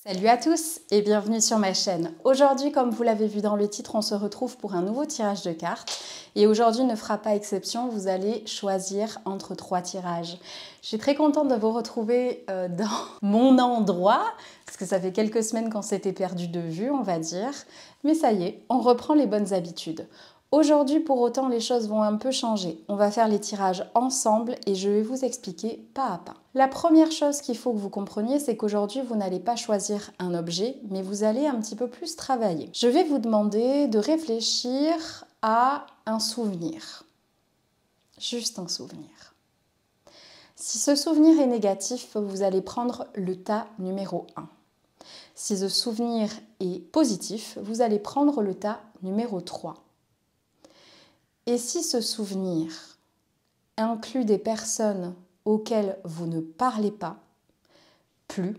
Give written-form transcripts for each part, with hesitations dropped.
Salut à tous et bienvenue sur ma chaîne. Aujourd'hui, comme vous l'avez vu dans le titre, on se retrouve pour un nouveau tirage de cartes. Et aujourd'hui ne fera pas exception, vous allez choisir entre 3 tirages. Je suis très contente de vous retrouver dans mon endroit, parce que ça fait quelques semaines qu'on s'était perdu de vue, on va dire. Mais ça y est, on reprend les bonnes habitudes. Aujourd'hui, pour autant, les choses vont un peu changer. On va faire les tirages ensemble et je vais vous expliquer pas à pas. La première chose qu'il faut que vous compreniez, c'est qu'aujourd'hui, vous n'allez pas choisir un objet, mais vous allez un petit peu plus travailler. Je vais vous demander de réfléchir à un souvenir. Juste un souvenir. Si ce souvenir est négatif, vous allez prendre le tas numéro 1. Si ce souvenir est positif, vous allez prendre le tas numéro 3. Et si ce souvenir inclut des personnes auxquelles vous ne parlez pas, plus,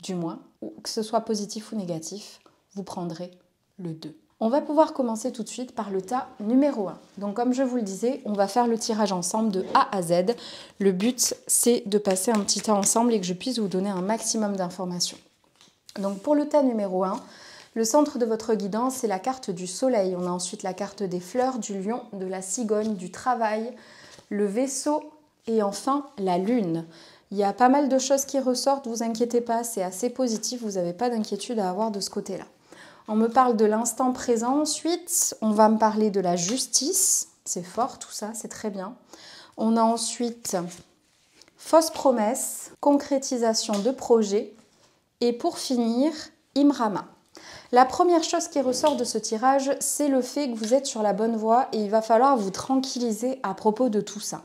du moins, ou que ce soit positif ou négatif, vous prendrez le 2. On va pouvoir commencer tout de suite par le tas numéro 1. Donc comme je vous le disais, on va faire le tirage ensemble de A à Z. Le but, c'est de passer un petit temps ensemble et que je puisse vous donner un maximum d'informations. Donc pour le tas numéro 1, le centre de votre guidance, c'est la carte du soleil. On a ensuite la carte des fleurs, du lion, de la cigogne, du travail, le vaisseau et enfin la lune. Il y a pas mal de choses qui ressortent, vous inquiétez pas, c'est assez positif, vous n'avez pas d'inquiétude à avoir de ce côté-là. On me parle de l'instant présent ensuite, on va me parler de la justice, c'est fort tout ça, c'est très bien. On a ensuite fausse promesse, concrétisation de projet et pour finir, Imrama. La première chose qui ressort de ce tirage, c'est le fait que vous êtes sur la bonne voie et il va falloir vous tranquilliser à propos de tout ça.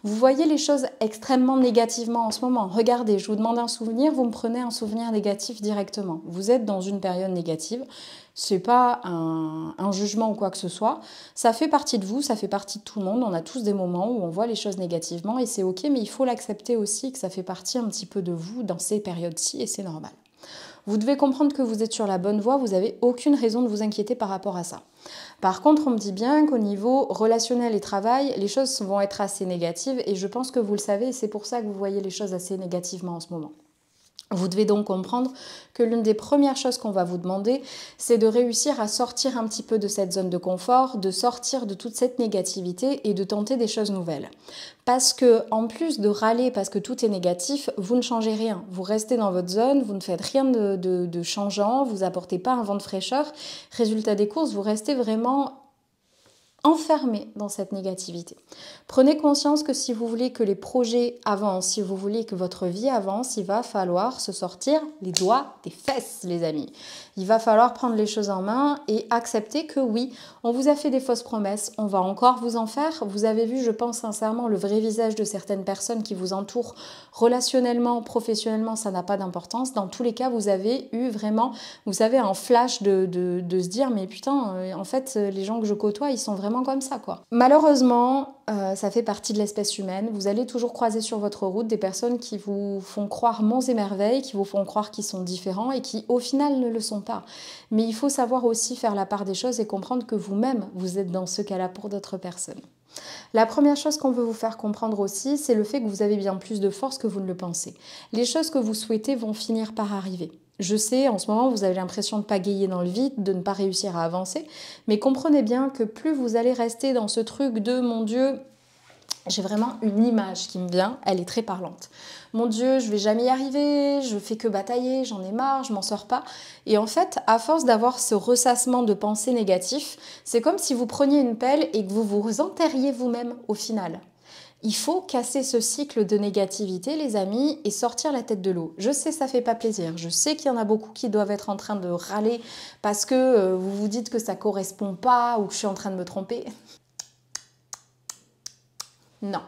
Vous voyez les choses extrêmement négativement en ce moment. Regardez, je vous demande un souvenir, vous me prenez un souvenir négatif directement. Vous êtes dans une période négative, c'est pas un jugement ou quoi que ce soit. Ça fait partie de vous, ça fait partie de tout le monde. On a tous des moments où on voit les choses négativement et c'est ok, mais il faut l'accepter aussi que ça fait partie un petit peu de vous dans ces périodes-ci et c'est normal. Vous devez comprendre que vous êtes sur la bonne voie, vous n'avez aucune raison de vous inquiéter par rapport à ça. Par contre, on me dit bien qu'au niveau relationnel et travail, les choses vont être assez négatives et je pense que vous le savez et c'est pour ça que vous voyez les choses assez négativement en ce moment. Vous devez donc comprendre que l'une des premières choses qu'on va vous demander, c'est de réussir à sortir un petit peu de cette zone de confort, de sortir de toute cette négativité et de tenter des choses nouvelles. Parce que, en plus de râler parce que tout est négatif, vous ne changez rien. Vous restez dans votre zone, vous ne faites rien de changeant, vous n'apportez pas un vent de fraîcheur. Résultat des courses, vous restez vraiment enfermé dans cette négativité. Prenez conscience que si vous voulez que les projets avancent, si vous voulez que votre vie avance, il va falloir se sortir les doigts des fesses, les amis. Il va falloir prendre les choses en main et accepter que oui, on vous a fait des fausses promesses, on va encore vous en faire. Vous avez vu, je pense sincèrement, le vrai visage de certaines personnes qui vous entourent relationnellement, professionnellement, ça n'a pas d'importance. Dans tous les cas, vous avez eu vraiment, vous savez, un flash de se dire, mais putain, en fait, les gens que je côtoie, ils sont vraiment comme ça, quoi. Malheureusement, ça fait partie de l'espèce humaine. Vous allez toujours croiser sur votre route des personnes qui vous font croire monts et merveilles, qui vous font croire qu'ils sont différents et qui, au final, ne le sont pas. Mais il faut savoir aussi faire la part des choses et comprendre que vous-même, vous êtes dans ce cas-là pour d'autres personnes. La première chose qu'on veut vous faire comprendre aussi, c'est le fait que vous avez bien plus de force que vous ne le pensez. Les choses que vous souhaitez vont finir par arriver. Je sais, en ce moment, vous avez l'impression de pagayer dans le vide, de ne pas réussir à avancer, mais comprenez bien que plus vous allez rester dans ce truc de « mon Dieu », j'ai vraiment une image qui me vient, elle est très parlante. Mon Dieu, je vais jamais y arriver, je fais que batailler, j'en ai marre, je m'en sors pas. Et en fait, à force d'avoir ce ressassement de pensées négatives, c'est comme si vous preniez une pelle et que vous vous enterriez vous-même au final. Il faut casser ce cycle de négativité, les amis, et sortir la tête de l'eau. Je sais, ça fait pas plaisir. Je sais qu'il y en a beaucoup qui doivent être en train de râler parce que vous vous dites que ça correspond pas ou que je suis en train de me tromper. Non,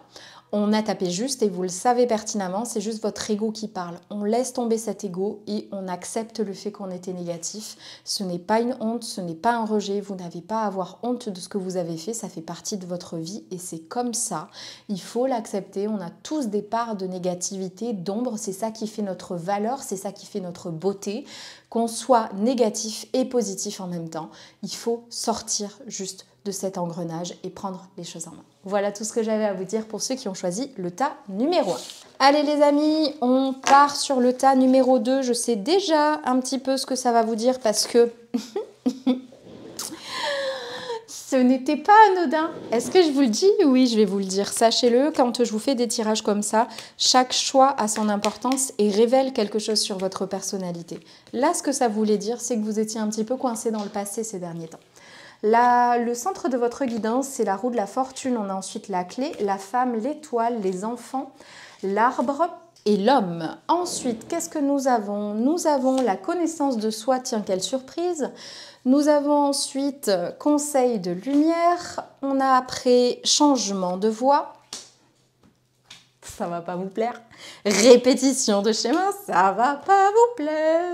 on a tapé juste et vous le savez pertinemment, c'est juste votre ego qui parle. On laisse tomber cet ego et on accepte le fait qu'on était négatif. Ce n'est pas une honte, ce n'est pas un rejet, vous n'avez pas à avoir honte de ce que vous avez fait, ça fait partie de votre vie et c'est comme ça. Il faut l'accepter, on a tous des parts de négativité, d'ombre, c'est ça qui fait notre valeur, c'est ça qui fait notre beauté. Qu'on soit négatif et positif en même temps, il faut sortir juste de cet engrenage et prendre les choses en main. Voilà tout ce que j'avais à vous dire pour ceux qui ont choisi le tas numéro 1. Allez les amis, on part sur le tas numéro 2. Je sais déjà un petit peu ce que ça va vous dire parce que ce n'était pas anodin. Est-ce que je vous le dis? Oui, je vais vous le dire. Sachez-le, quand je vous fais des tirages comme ça, chaque choix a son importance et révèle quelque chose sur votre personnalité. Là, ce que ça voulait dire, c'est que vous étiez un petit peu coincé dans le passé ces derniers temps. Le centre de votre guidance, c'est la roue de la fortune. On a ensuite la clé, la femme, l'étoile, les enfants, l'arbre et l'homme. Ensuite, qu'est-ce que nous avons? Nous avons la connaissance de soi, tiens, quelle surprise! Nous avons ensuite conseil de lumière. On a après changement de voix. Ça va pas vous plaire. Répétition de schéma, ça va pas vous plaire.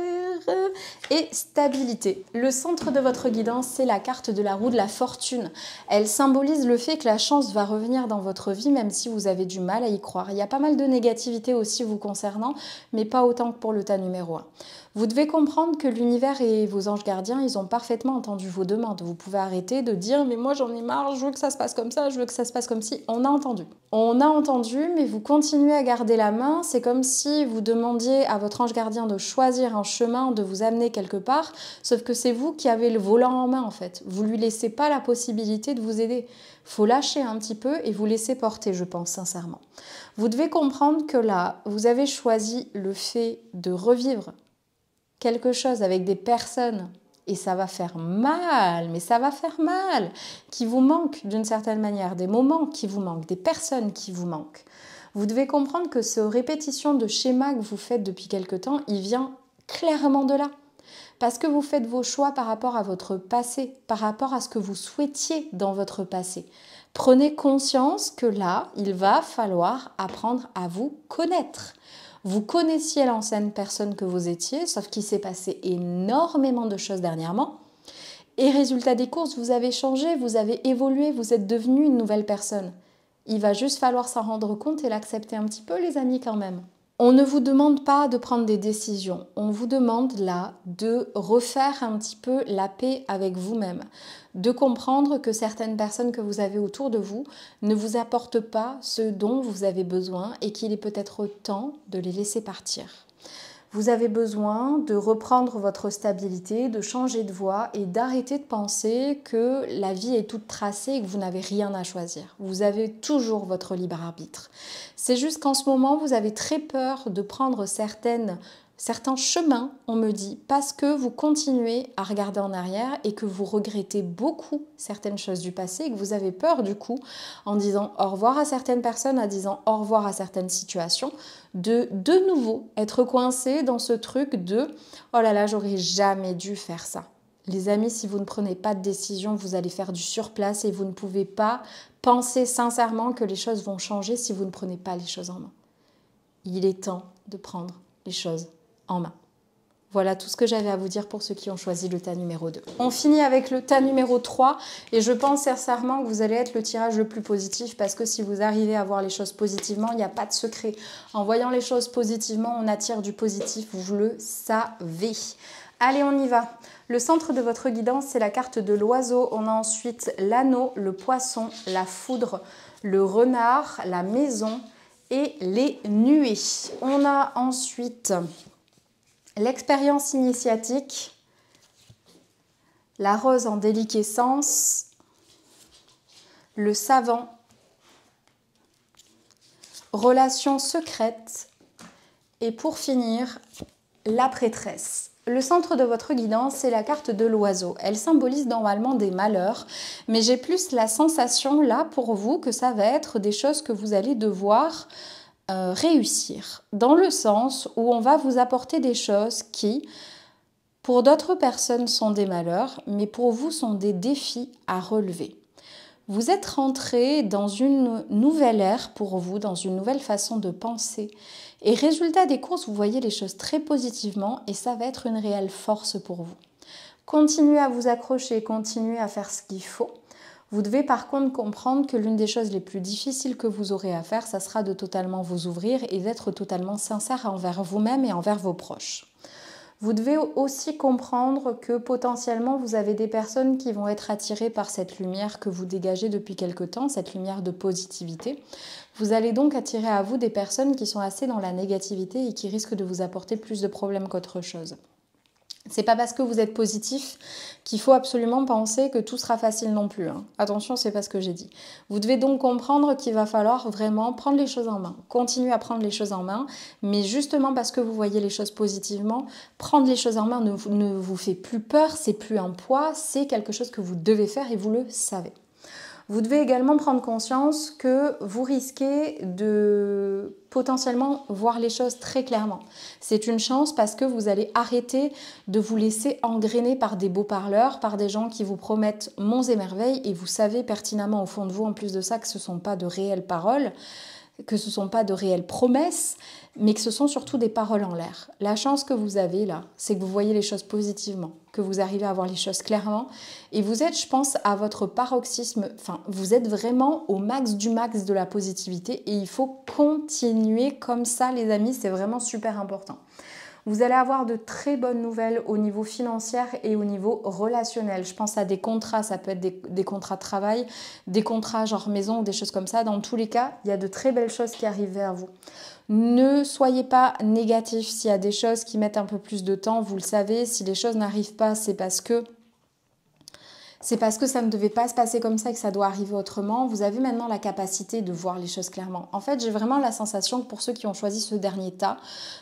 Et stabilité. Le centre de votre guidance, c'est la carte de la roue de la fortune. Elle symbolise le fait que la chance va revenir dans votre vie, même si vous avez du mal à y croire. Il y a pas mal de négativité aussi vous concernant, mais pas autant que pour le tas numéro 1. Vous devez comprendre que l'univers et vos anges gardiens, ils ont parfaitement entendu vos demandes. Vous pouvez arrêter de dire « mais moi j'en ai marre, je veux que ça se passe comme ça, je veux que ça se passe comme ci ». On a entendu. On a entendu, mais vous continuez à garder la main. C'est comme si vous demandiez à votre ange gardien de choisir un chemin, de vous amener quelque part, sauf que c'est vous qui avez le volant en main en fait. Vous lui laissez pas la possibilité de vous aider. Faut lâcher un petit peu et vous laisser porter, je pense sincèrement. Vous devez comprendre que là, vous avez choisi le fait de revivre quelque chose avec des personnes, et ça va faire mal, mais ça va faire mal, qui vous manquent d'une certaine manière, des moments qui vous manquent, des personnes qui vous manquent. Vous devez comprendre que cette répétition de schéma que vous faites depuis quelque temps, il vient clairement de là. Parce que vous faites vos choix par rapport à votre passé, par rapport à ce que vous souhaitiez dans votre passé. Prenez conscience que là, il va falloir apprendre à vous connaître. Vous connaissiez l'ancienne personne que vous étiez, sauf qu'il s'est passé énormément de choses dernièrement. Et résultat des courses, vous avez changé, vous avez évolué, vous êtes devenu une nouvelle personne. Il va juste falloir s'en rendre compte et l'accepter un petit peu, les amis, quand même. On ne vous demande pas de prendre des décisions. On vous demande là de refaire un petit peu la paix avec vous-même. De comprendre que certaines personnes que vous avez autour de vous ne vous apportent pas ce dont vous avez besoin et qu'il est peut-être temps de les laisser partir. Vous avez besoin de reprendre votre stabilité, de changer de voie et d'arrêter de penser que la vie est toute tracée et que vous n'avez rien à choisir. Vous avez toujours votre libre arbitre. C'est juste qu'en ce moment, vous avez très peur de prendre certains chemins, on me dit, parce que vous continuez à regarder en arrière et que vous regrettez beaucoup certaines choses du passé et que vous avez peur du coup, en disant au revoir à certaines personnes, en disant au revoir à certaines situations, de nouveau être coincé dans ce truc de « oh là là, j'aurais jamais dû faire ça ». Les amis, si vous ne prenez pas de décision, vous allez faire du surplace et vous ne pouvez pas penser sincèrement que les choses vont changer si vous ne prenez pas les choses en main. Il est temps de prendre les choses en main. Voilà tout ce que j'avais à vous dire pour ceux qui ont choisi le tas numéro 2. On finit avec le tas numéro 3 et je pense sincèrement que vous allez être le tirage le plus positif parce que si vous arrivez à voir les choses positivement, il n'y a pas de secret. En voyant les choses positivement, on attire du positif, vous le savez. Allez, on y va. Le centre de votre guidance, c'est la carte de l'oiseau. On a ensuite l'anneau, le poisson, la foudre, le renard, la maison et les nuées. On a ensuite l'expérience initiatique, la rose en déliquescence, le savant, relation secrète et pour finir, la prêtresse. Le centre de votre guidance, c'est la carte de l'oiseau. Elle symbolise normalement des malheurs, mais j'ai plus la sensation là pour vous que ça va être des choses que vous allez devoir réussir. Dans le sens où on va vous apporter des choses qui, pour d'autres personnes, sont des malheurs, mais pour vous sont des défis à relever. Vous êtes rentré dans une nouvelle ère pour vous, dans une nouvelle façon de penser. Et résultat des courses, vous voyez les choses très positivement et ça va être une réelle force pour vous. Continuez à vous accrocher, continuez à faire ce qu'il faut. Vous devez par contre comprendre que l'une des choses les plus difficiles que vous aurez à faire, ça sera de totalement vous ouvrir et d'être totalement sincère envers vous-même et envers vos proches. Vous devez aussi comprendre que potentiellement vous avez des personnes qui vont être attirées par cette lumière que vous dégagez depuis quelque temps, cette lumière de positivité. Vous allez donc attirer à vous des personnes qui sont assez dans la négativité et qui risquent de vous apporter plus de problèmes qu'autre chose. C'est pas parce que vous êtes positif qu'il faut absolument penser que tout sera facile non plus. Attention, c'est pas ce que j'ai dit. Vous devez donc comprendre qu'il va falloir vraiment prendre les choses en main. Continuer à prendre les choses en main, mais justement parce que vous voyez les choses positivement, prendre les choses en main ne vous fait plus peur, c'est plus un poids, c'est quelque chose que vous devez faire et vous le savez. Vous devez également prendre conscience que vous risquez de potentiellement voir les choses très clairement. C'est une chance parce que vous allez arrêter de vous laisser engrainer par des beaux parleurs, par des gens qui vous promettent monts et merveilles et vous savez pertinemment au fond de vous, en plus de ça, que ce ne sont pas de réelles paroles, que ce ne sont pas de réelles promesses, mais que ce sont surtout des paroles en l'air. La chance que vous avez là, c'est que vous voyez les choses positivement, que vous arrivez à voir les choses clairement, et vous êtes, je pense, à votre paroxysme, enfin, vous êtes vraiment au max du max de la positivité, et il faut continuer comme ça, les amis, c'est vraiment super important. Vous allez avoir de très bonnes nouvelles au niveau financier et au niveau relationnel. Je pense à des contrats, ça peut être des contrats de travail, des contrats genre maison ou des choses comme ça. Dans tous les cas, il y a de très belles choses qui arrivent vers vous. Ne soyez pas négatif s'il y a des choses qui mettent un peu plus de temps. Vous le savez, si les choses n'arrivent pas, c'est parce que ça ne devait pas se passer comme ça et que ça doit arriver autrement. Vous avez maintenant la capacité de voir les choses clairement. En fait, j'ai vraiment la sensation que pour ceux qui ont choisi ce dernier tas,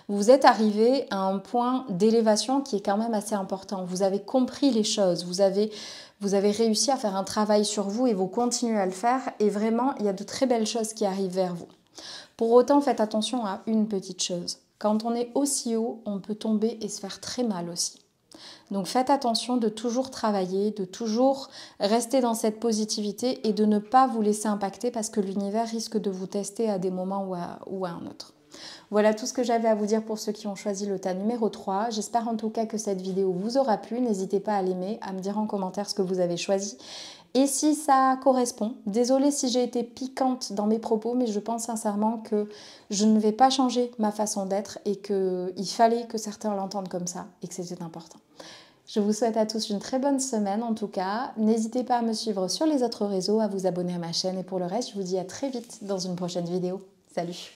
vous êtes arrivé à un point d'élévation qui est quand même assez important. Vous avez compris les choses, vous avez réussi à faire un travail sur vous et vous continuez à le faire. Et vraiment, il y a de très belles choses qui arrivent vers vous. Pour autant, faites attention à une petite chose. Quand on est aussi haut, on peut tomber et se faire très mal aussi. Donc faites attention de toujours travailler, de toujours rester dans cette positivité et de ne pas vous laisser impacter parce que l'univers risque de vous tester à des moments ou à un autre. Voilà tout ce que j'avais à vous dire pour ceux qui ont choisi le tas numéro 3. J'espère en tout cas que cette vidéo vous aura plu. N'hésitez pas à l'aimer, à me dire en commentaire ce que vous avez choisi. Et si ça correspond, désolée si j'ai été piquante dans mes propos, mais je pense sincèrement que je ne vais pas changer ma façon d'être et qu'il fallait que certains l'entendent comme ça et que c'était important. Je vous souhaite à tous une très bonne semaine en tout cas. N'hésitez pas à me suivre sur les autres réseaux, à vous abonner à ma chaîne et pour le reste, je vous dis à très vite dans une prochaine vidéo. Salut!